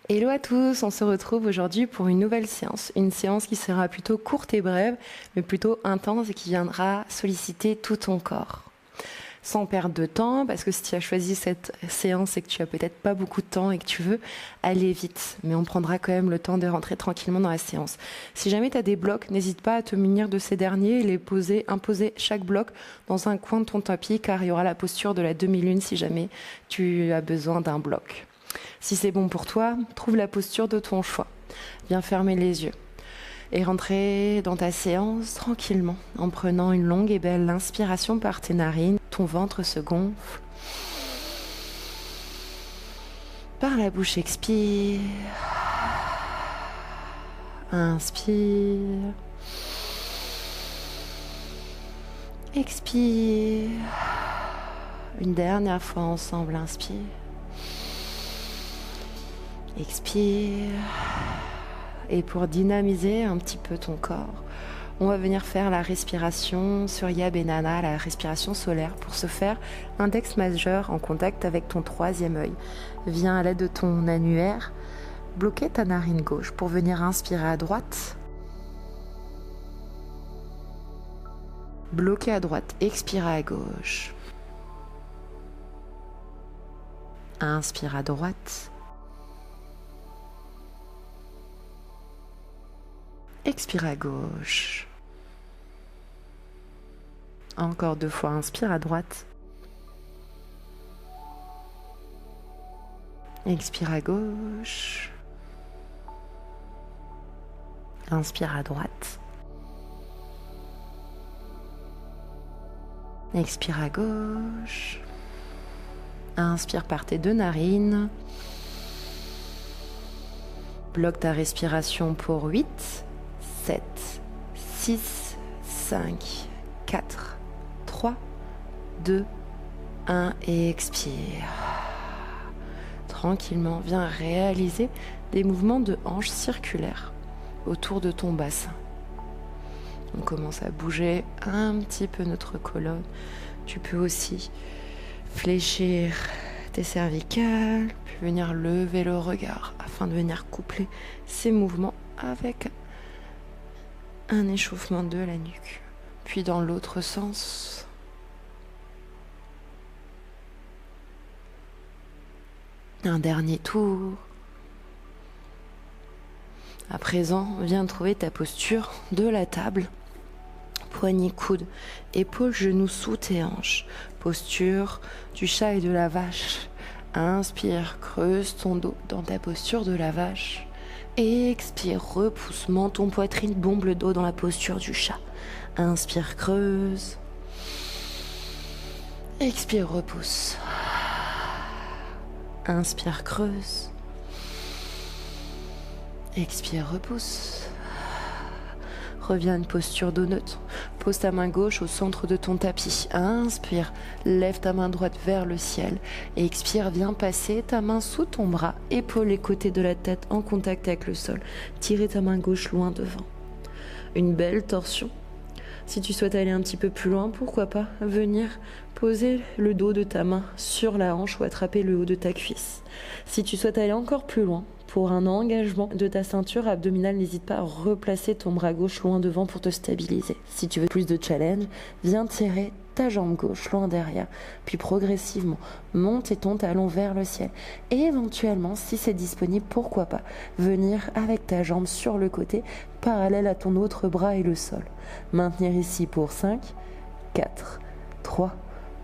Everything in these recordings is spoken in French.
Hello à tous, on se retrouve aujourd'hui pour une nouvelle séance. Une séance qui sera plutôt courte et brève, mais plutôt intense et qui viendra solliciter tout ton corps. Sans perdre de temps, parce que si tu as choisi cette séance et que tu as peut-être pas beaucoup de temps et que tu veux aller vite, mais on prendra quand même le temps de rentrer tranquillement dans la séance. Si jamais tu as des blocs, n'hésite pas à te munir de ces derniers et les poser, imposer chaque bloc dans un coin de ton tapis, car il y aura la posture de la demi-lune si jamais tu as besoin d'un bloc. Si c'est bon pour toi, trouve la posture de ton choix. Viens fermer les yeux et rentrer dans ta séance tranquillement en prenant une longue et belle inspiration par tes narines. Ton ventre se gonfle. Par la bouche, expire. Inspire. Expire. Une dernière fois ensemble, inspire. Expire. Et pour dynamiser un petit peu ton corps, on va venir faire la respiration Surya Benana, la respiration solaire. Pour ce faire, index majeur en contact avec ton troisième œil. Viens à l'aide de ton annulaire, bloquer ta narine gauche pour venir inspirer à droite. Bloquer à droite, expirer à gauche. Inspire à droite. Expire à gauche. Encore 2 fois, inspire à droite. Expire à gauche. Inspire à droite. Expire à gauche. Inspire par tes 2 narines. Bloque ta respiration pour 8. 7, 6, 5, 4, 3, 2, 1 et expire. Tranquillement, viens réaliser des mouvements de hanches circulaires autour de ton bassin. On commence à bouger un petit peu notre colonne. Tu peux aussi fléchir tes cervicales, puis venir lever le regard afin de venir coupler ces mouvements avec un échauffement de la nuque, puis dans l'autre sens. Un dernier tour. À présent, viens trouver ta posture de la table. Poignets, coudes, épaules, genoux sous tes hanches. Posture du chat et de la vache. Inspire, creuse ton dos dans ta posture de la vache. Expire, repousse, menton, poitrine, bombe le dos dans la posture du chat. Inspire, creuse. Expire, repousse. Inspire, creuse. Expire, repousse. Reviens à une posture dos neutre. Pose ta main gauche au centre de ton tapis. Inspire, lève ta main droite vers le ciel. Expire, viens passer ta main sous ton bras, épaule et côté de la tête en contact avec le sol. Tirez ta main gauche loin devant. Une belle torsion. Si tu souhaites aller un petit peu plus loin, pourquoi pas venir poser le dos de ta main sur la hanche ou attraper le haut de ta cuisse. Si tu souhaites aller encore plus loin, pour un engagement de ta ceinture abdominale, n'hésite pas à replacer ton bras gauche loin devant pour te stabiliser. Si tu veux plus de challenge, viens tirer ta jambe gauche loin derrière, puis progressivement monter ton talon vers le ciel. Et éventuellement, si c'est disponible, pourquoi pas venir avec ta jambe sur le côté, parallèle à ton autre bras et le sol. Maintenir ici pour 5, 4, 3,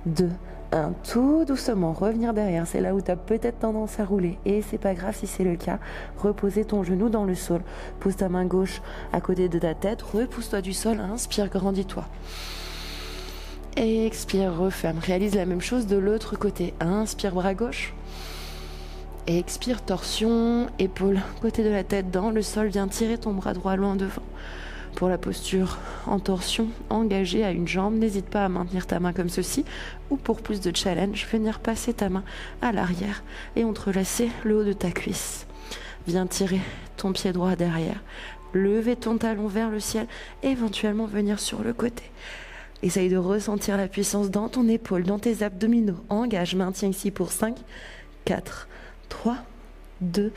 2, 1, tout doucement, revenir derrière, c'est là où tu as peut-être tendance à rouler et c'est pas grave si c'est le cas. Reposer ton genou dans le sol, pose ta main gauche à côté de ta tête, repousse-toi du sol, inspire, grandis-toi. Expire, referme, réalise la même chose de l'autre côté, inspire, bras gauche. Expire, torsion, épaule, côté de la tête dans le sol, viens tirer ton bras droit loin devant. Pour la posture en torsion, engagée à une jambe, n'hésite pas à maintenir ta main comme ceci ou pour plus de challenge, venir passer ta main à l'arrière et entrelacer le haut de ta cuisse. Viens tirer ton pied droit derrière, lever ton talon vers le ciel, éventuellement venir sur le côté. Essaye de ressentir la puissance dans ton épaule, dans tes abdominaux. Engage, maintiens ici pour 5, 4, 3, 2,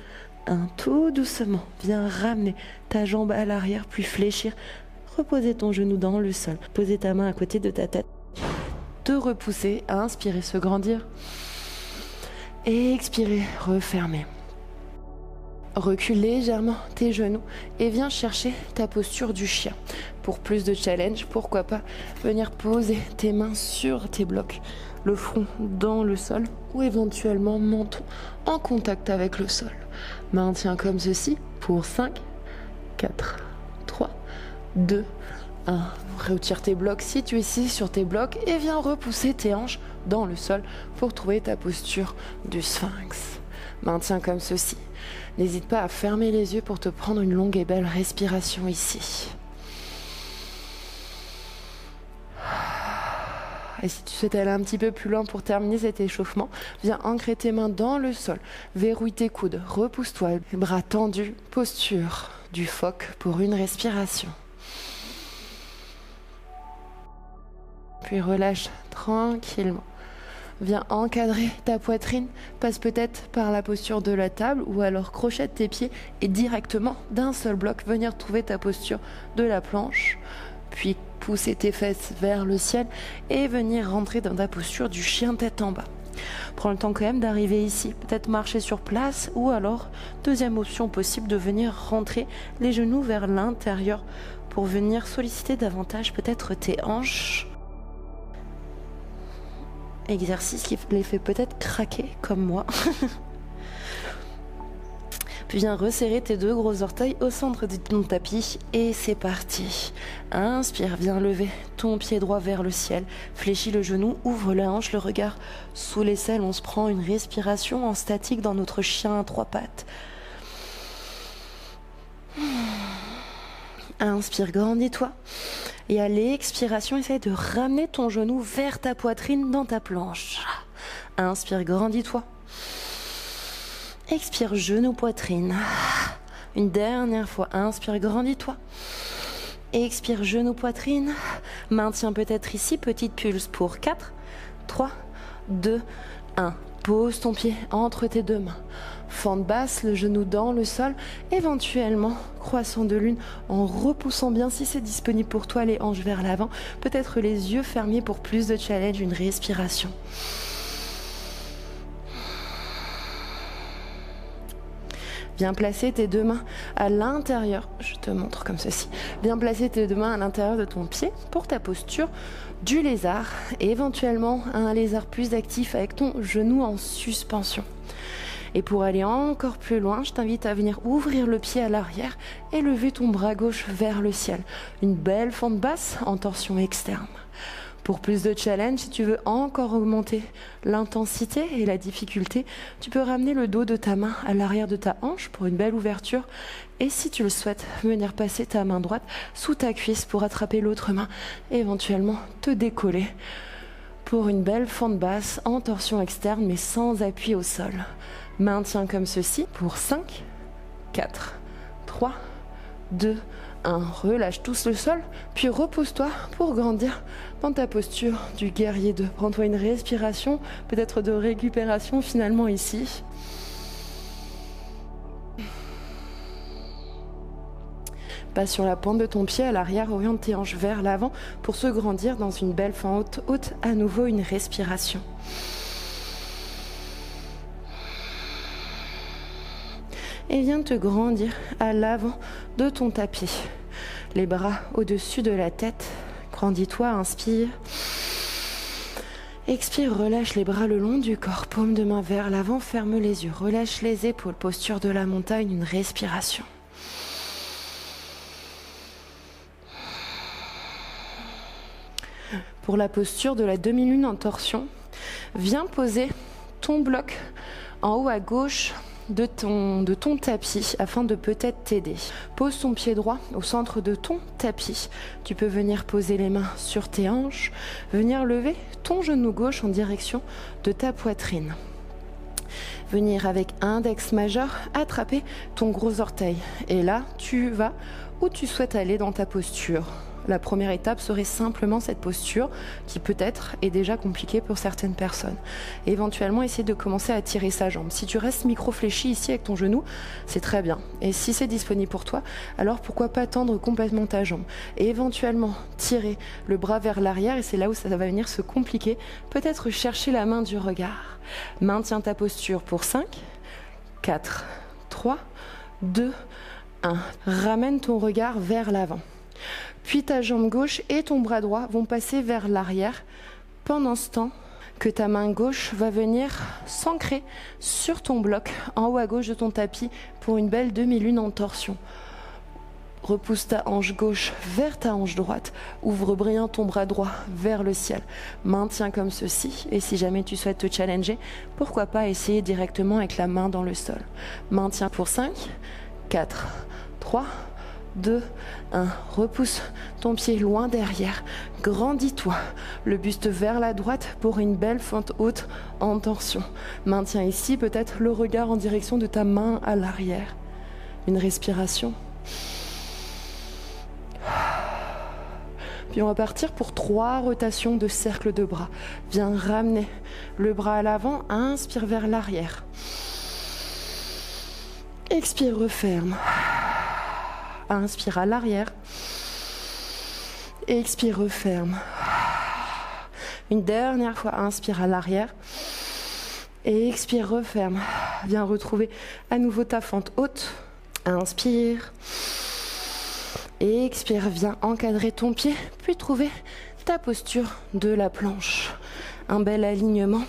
1. Tout doucement, viens ramener ta jambe à l'arrière, puis fléchir. Reposer ton genou dans le sol. Poser ta main à côté de ta tête. Te repousser, inspirer, se grandir. Expirer, refermer. Recule légèrement tes genoux et viens chercher ta posture du chien. Pour plus de challenge, pourquoi pas venir poser tes mains sur tes blocs, le front dans le sol ou éventuellement menton en contact avec le sol. Maintiens comme ceci pour 5, 4, 3, 2, 1. Retire tes blocs si tu es ici sur tes blocs et viens repousser tes hanches dans le sol pour trouver ta posture du sphinx. Maintiens comme ceci. N'hésite pas à fermer les yeux pour te prendre une longue et belle respiration ici. Et si tu souhaites aller un petit peu plus loin pour terminer cet échauffement, viens ancrer tes mains dans le sol, verrouille tes coudes, repousse-toi, les bras tendus, posture du phoque pour une respiration. Puis relâche tranquillement. Viens encadrer ta poitrine, passe peut-être par la posture de la table ou alors crochette tes pieds et directement d'un seul bloc venir trouver ta posture de la planche. Puis pousser tes fesses vers le ciel et venir rentrer dans ta posture du chien tête en bas. Prends le temps quand même d'arriver ici, peut-être marcher sur place ou alors, deuxième option possible, de venir rentrer les genoux vers l'intérieur pour venir solliciter davantage peut-être tes hanches. Exercice qui les fait peut-être craquer comme moi. Puis viens resserrer tes deux gros orteils au centre de ton tapis et c'est parti. Inspire, viens lever ton pied droit vers le ciel. Fléchis le genou, ouvre la hanche, le regard sous l'aisselle. On se prend une respiration en statique dans notre chien à trois pattes. Inspire, grandis-toi. Et à l'expiration, essaye de ramener ton genou vers ta poitrine dans ta planche. Inspire, grandis-toi. Expire, genou, poitrine. Une dernière fois. Inspire, grandis-toi. Expire, genou, poitrine. Maintiens peut-être ici, petite pulse pour 4, 3, 2, 1. Pose ton pied entre tes deux mains. Fente basse, le genou dans le sol. Éventuellement, croissant de lune en repoussant bien si c'est disponible pour toi les hanches vers l'avant. Peut-être les yeux fermés pour plus de challenge, une respiration. Viens placer tes deux mains à l'intérieur, je te montre comme ceci. Viens placer tes deux mains à l'intérieur de ton pied pour ta posture du lézard et éventuellement un lézard plus actif avec ton genou en suspension. Et pour aller encore plus loin, je t'invite à venir ouvrir le pied à l'arrière et lever ton bras gauche vers le ciel. Une belle fente basse en torsion externe. Pour plus de challenge, si tu veux encore augmenter l'intensité et la difficulté, tu peux ramener le dos de ta main à l'arrière de ta hanche pour une belle ouverture. Et si tu le souhaites, venir passer ta main droite sous ta cuisse pour attraper l'autre main et éventuellement te décoller pour une belle fente basse en torsion externe mais sans appui au sol. Maintiens comme ceci pour 5, 4, 3, 2, 1. Relâche tous le sol, puis repose-toi pour grandir dans ta posture du guerrier 2. Prends-toi une respiration, peut-être de récupération finalement ici. Passe sur la pointe de ton pied à l'arrière, oriente tes hanches vers l'avant pour se grandir dans une belle fente haute. À nouveau une respiration. Et viens te grandir à l'avant de ton tapis. Les bras au-dessus de la tête. Grandis-toi, inspire. Expire, relâche les bras le long du corps. Paume de main vers l'avant, ferme les yeux. Relâche les épaules, posture de la montagne, une respiration. Pour la posture de la demi-lune en torsion, viens poser ton bloc en haut à gauche de ton tapis afin de peut-être t'aider. Pose ton pied droit au centre de ton tapis. Tu peux venir poser les mains sur tes hanches, venir lever ton genou gauche en direction de ta poitrine. Venir avec index majeur attraper ton gros orteil. Et là, tu vas où tu souhaites aller dans ta posture. La première étape serait simplement cette posture qui peut-être est déjà compliquée pour certaines personnes. Et éventuellement, essayer de commencer à tirer sa jambe. Si tu restes micro-fléchi ici avec ton genou, c'est très bien. Et si c'est disponible pour toi, alors pourquoi pas tendre complètement ta jambe et éventuellement tirer le bras vers l'arrière, et c'est là où ça va venir se compliquer. Peut-être chercher la main du regard. Maintiens ta posture pour 5, 4, 3, 2, 1. Ramène ton regard vers l'avant. Puis ta jambe gauche et ton bras droit vont passer vers l'arrière pendant ce temps que ta main gauche va venir s'ancrer sur ton bloc en haut à gauche de ton tapis pour une belle demi-lune en torsion. Repousse ta hanche gauche vers ta hanche droite. Ouvre brillant ton bras droit vers le ciel. Maintiens comme ceci. Et si jamais tu souhaites te challenger, pourquoi pas essayer directement avec la main dans le sol. Maintiens pour 5, 4, 3, 2, 1. Repousse ton pied loin derrière. Grandis-toi. Le buste vers la droite pour une belle fente haute en torsion. Maintiens ici peut-être le regard en direction de ta main à l'arrière. Une respiration. Puis on va partir pour 3 rotations de cercle de bras. Viens ramener le bras à l'avant, inspire vers l'arrière. Expire, referme. Inspire à l'arrière. Expire, referme. Une dernière fois, inspire à l'arrière. Et expire, referme. Viens retrouver à nouveau ta fente haute. Inspire. Et expire, viens encadrer ton pied, puis trouver ta posture de la planche. Un bel alignement.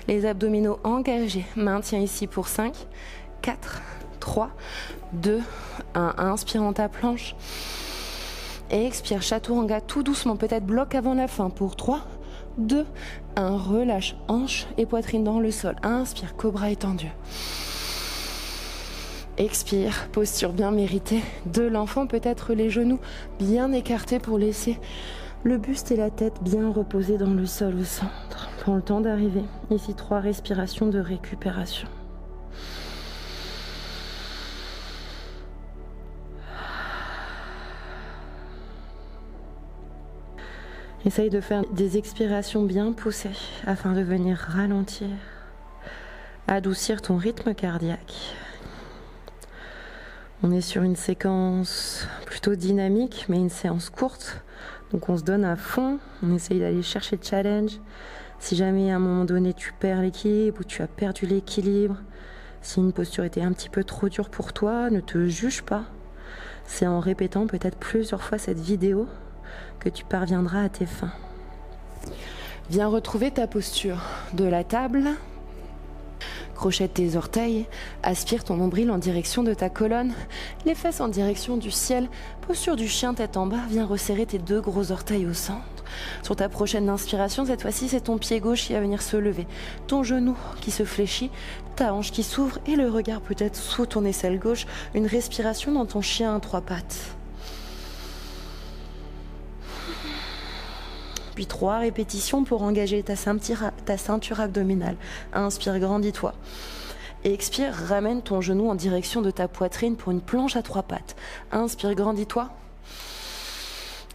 Les abdominaux engagés. Maintiens ici pour 5, 4, 3, 2, 1. Inspire dans ta planche. Et expire, chaturanga tout doucement. Peut-être bloc avant la fin pour 3, 2, 1. Relâche hanche et poitrine dans le sol. Inspire, cobra étendu. Expire, posture bien méritée de l'enfant, peut-être les genoux bien écartés pour laisser le buste et la tête bien reposés dans le sol au centre. Prends le temps d'arriver. Ici 3 respirations de récupération. Essaye de faire des expirations bien poussées afin de venir ralentir, adoucir ton rythme cardiaque. On est sur une séquence plutôt dynamique, mais une séance courte. Donc on se donne à fond, on essaye d'aller chercher le challenge. Si jamais à un moment donné tu perds l'équilibre ou tu as perdu l'équilibre, si une posture était un petit peu trop dure pour toi, ne te juge pas. C'est en répétant peut-être plusieurs fois cette vidéo que tu parviendras à tes fins. Viens retrouver ta posture de la table. Crochette tes orteils, aspire ton nombril en direction de ta colonne, les fesses en direction du ciel, posture du chien tête en bas, viens resserrer tes 2 gros orteils au centre. Sur ta prochaine inspiration, cette fois-ci c'est ton pied gauche qui va venir se lever, ton genou qui se fléchit, ta hanche qui s'ouvre et le regard peut-être sous ton aisselle gauche, une respiration dans ton chien à 3 pattes. Puis 3 répétitions pour engager ta ceinture abdominale. Inspire, grandis-toi. Expire, ramène ton genou en direction de ta poitrine pour une planche à 3 pattes. Inspire, grandis-toi.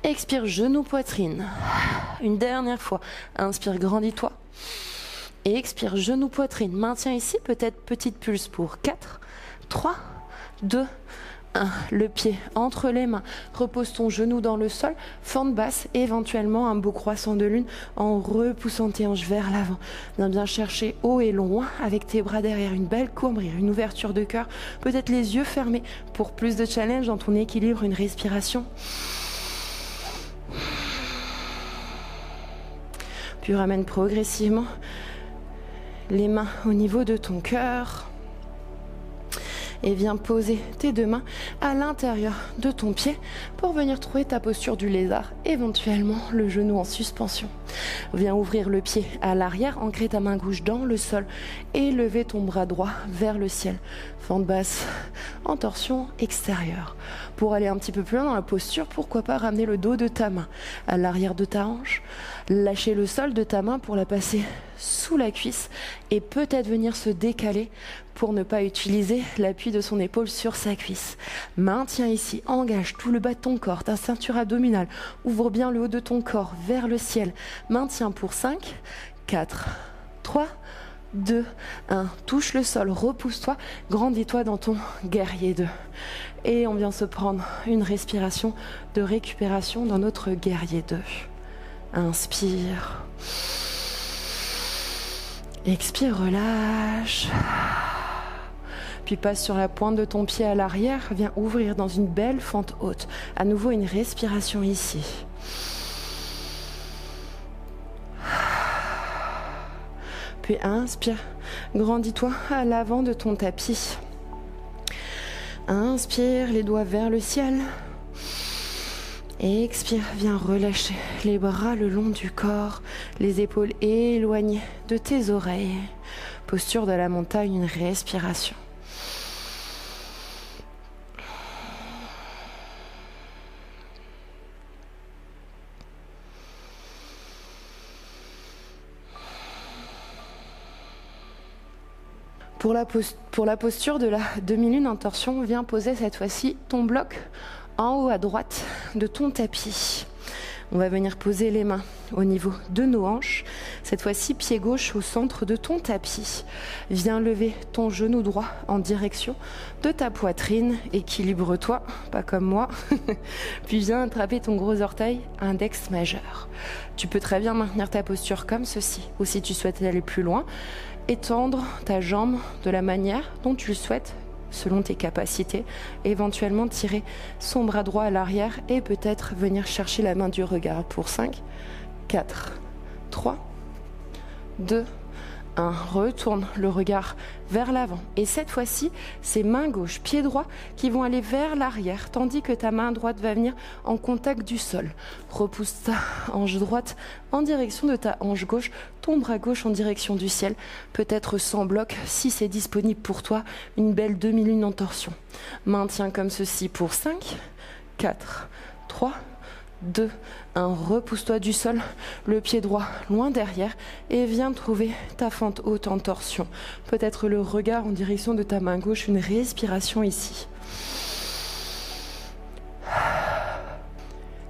Expire, genou, poitrine. Une dernière fois. Inspire, grandis-toi. Et expire, genou, poitrine. Maintiens ici, peut-être petite pulse pour 4, 3, 2, 1. Le pied entre les mains, repose ton genou dans le sol, fente basse, éventuellement un beau croissant de lune en repoussant tes hanches vers l'avant. Viens bien chercher haut et loin avec tes bras derrière, une belle courbure, une ouverture de cœur, peut-être les yeux fermés pour plus de challenge dans ton équilibre, une respiration. Puis ramène progressivement les mains au niveau de ton cœur. Et viens poser tes 2 mains à l'intérieur de ton pied pour venir trouver ta posture du lézard, éventuellement le genou en suspension. Viens ouvrir le pied à l'arrière, ancrer ta main gauche dans le sol et lever ton bras droit vers le ciel. Fente basse en torsion extérieure. Pour aller un petit peu plus loin dans la posture, pourquoi pas ramener le dos de ta main à l'arrière de ta hanche, lâcher le sol de ta main pour la passer sous la cuisse et peut-être venir se décaler pour ne pas utiliser l'appui de son épaule sur sa cuisse. Maintiens ici, engage tout le bas de ton corps, ta ceinture abdominale. Ouvre bien le haut de ton corps vers le ciel. Maintiens pour 5, 4, 3, 2, 1. Touche le sol, repousse-toi, grandis-toi dans ton guerrier 2. Et on vient se prendre une respiration de récupération dans notre guerrier 2. Inspire. Expire, relâche. Puis passe sur la pointe de ton pied à l'arrière. Viens ouvrir dans une belle fente haute. À nouveau, une respiration ici. Puis inspire. Grandis-toi à l'avant de ton tapis. Inspire, les doigts vers le ciel. Expire, viens relâcher les bras le long du corps, les épaules éloignées de tes oreilles. Posture de la montagne, une respiration. Pour la posture de la demi-lune en torsion, viens poser cette fois-ci ton bloc en haut à droite de ton tapis. On va venir poser les mains au niveau de nos hanches. Cette fois-ci, pied gauche au centre de ton tapis. Viens lever ton genou droit en direction de ta poitrine. Équilibre-toi, pas comme moi. Puis viens attraper ton gros orteil, index majeur. Tu peux très bien maintenir ta posture comme ceci. Ou si tu souhaites aller plus loin, étendre ta jambe de la manière dont tu le souhaites, selon tes capacités, éventuellement tirer son bras droit à l'arrière et peut-être venir chercher la main du regard pour 5, 4, 3, 2, 1. Retourne le regard vers l'avant. Et cette fois-ci, c'est main gauche, pied droit qui vont aller vers l'arrière, tandis que ta main droite va venir en contact du sol. Repousse ta hanche droite en direction de ta hanche gauche, ton bras gauche en direction du ciel, peut-être sans bloc si c'est disponible pour toi, une belle demi-lune en torsion. Maintiens comme ceci pour 5, 4, 3, 2, 1. Repousse-toi du sol, le pied droit loin derrière et viens trouver ta fente haute en torsion. Peut-être le regard en direction de ta main gauche, une respiration ici.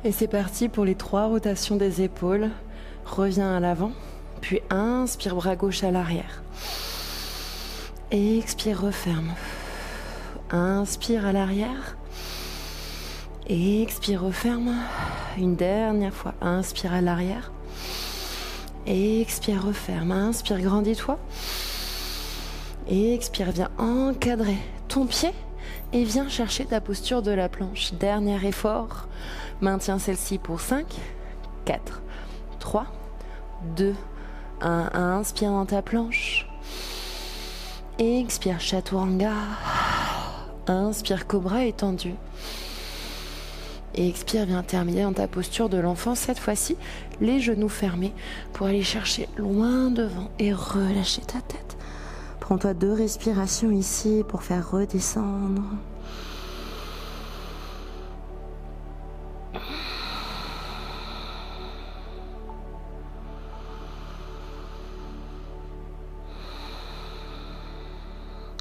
Et c'est parti pour les 3 rotations des épaules. Reviens à l'avant, puis inspire, bras gauche à l'arrière. Expire, referme. Inspire à l'arrière. Expire, referme. Une dernière fois. Inspire à l'arrière. Expire, referme. Inspire, grandis-toi. Expire, viens encadrer ton pied et viens chercher ta posture de la planche. Dernier effort. Maintiens celle-ci pour 5, 4, 3, 2, 1. Inspire dans ta planche. Expire, chaturanga. Inspire, cobra étendu. Et expire, viens terminer dans ta posture de l'enfant. Cette fois-ci, les genoux fermés pour aller chercher loin devant et relâcher ta tête. Prends-toi 2 respirations ici pour faire redescendre.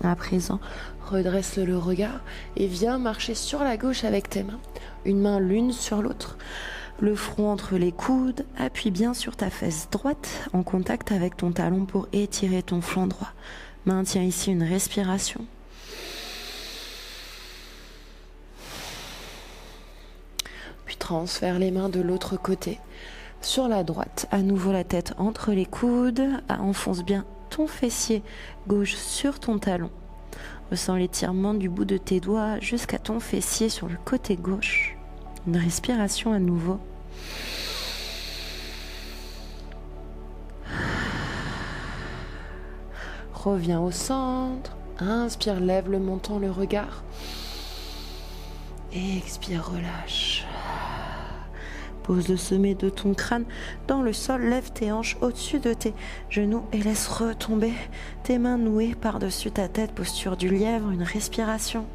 À présent, redresse le regard et viens marcher sur la gauche avec tes mains. Une main l'une sur l'autre. Le front entre les coudes. Appuie bien sur ta fesse droite en contact avec ton talon pour étirer ton flanc droit. Maintiens ici une respiration. Puis transfère les mains de l'autre côté. Sur la droite, à nouveau la tête entre les coudes. Enfonce bien ton fessier gauche sur ton talon. Ressens l'étirement du bout de tes doigts jusqu'à ton fessier sur le côté gauche. Une respiration à nouveau. Reviens au centre. Inspire, lève le menton, le regard. Expire, relâche. Pose le sommet de ton crâne dans le sol, lève tes hanches au-dessus de tes genoux et laisse retomber tes mains nouées par-dessus ta tête, posture du lièvre, une respiration.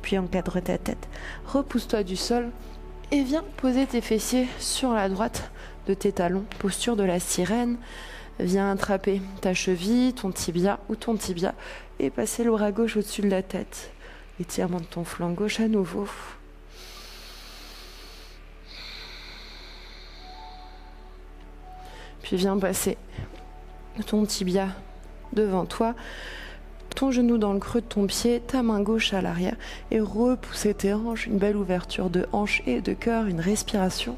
Puis encadre ta tête, repousse-toi du sol Et viens poser tes fessiers sur la droite de tes talons, posture de la sirène. Viens attraper ta cheville, ton tibia ou ton tibia et passer le bras gauche au-dessus de la tête. Étirement de ton flanc gauche à nouveau. Puis viens passer ton tibia devant toi, ton genou dans le creux de ton pied, ta main gauche à l'arrière et repousser tes hanches, une belle ouverture de hanches et de cœur, une respiration.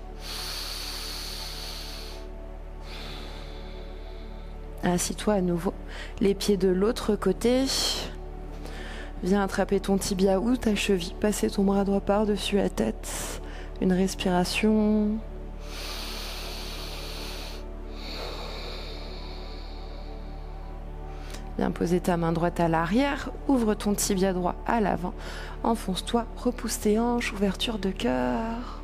Assis-toi à nouveau, les pieds de l'autre côté. Viens attraper ton tibia ou ta cheville, passer ton bras droit par-dessus la tête. Une respiration. Viens poser ta main droite à l'arrière, ouvre ton tibia droit à l'avant. Enfonce-toi, repousse tes hanches, ouverture de cœur.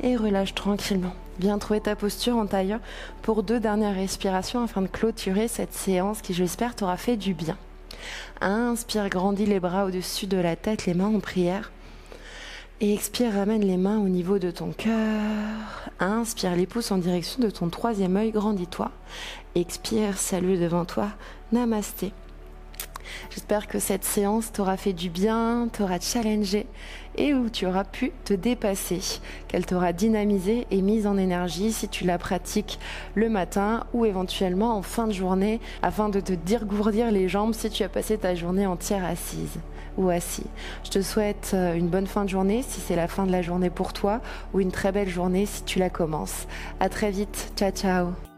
Et relâche tranquillement. Viens trouver ta posture en tailleur pour 2 dernières respirations afin de clôturer cette séance qui, j'espère, t'aura fait du bien. Inspire, grandis les bras au-dessus de la tête, les mains en prière. Et expire, ramène les mains au niveau de ton cœur. Inspire, les pouces en direction de ton 3e œil, grandis-toi. Expire, salue devant toi, namasté. J'espère que cette séance t'aura fait du bien, t'aura challengé et où tu auras pu te dépasser, qu'elle t'aura dynamisé et mise en énergie si tu la pratiques le matin ou éventuellement en fin de journée afin de te dégourdir les jambes si tu as passé ta journée entière assise ou assis. Je te souhaite une bonne fin de journée si c'est la fin de la journée pour toi ou une très belle journée si tu la commences. À très vite, ciao ciao.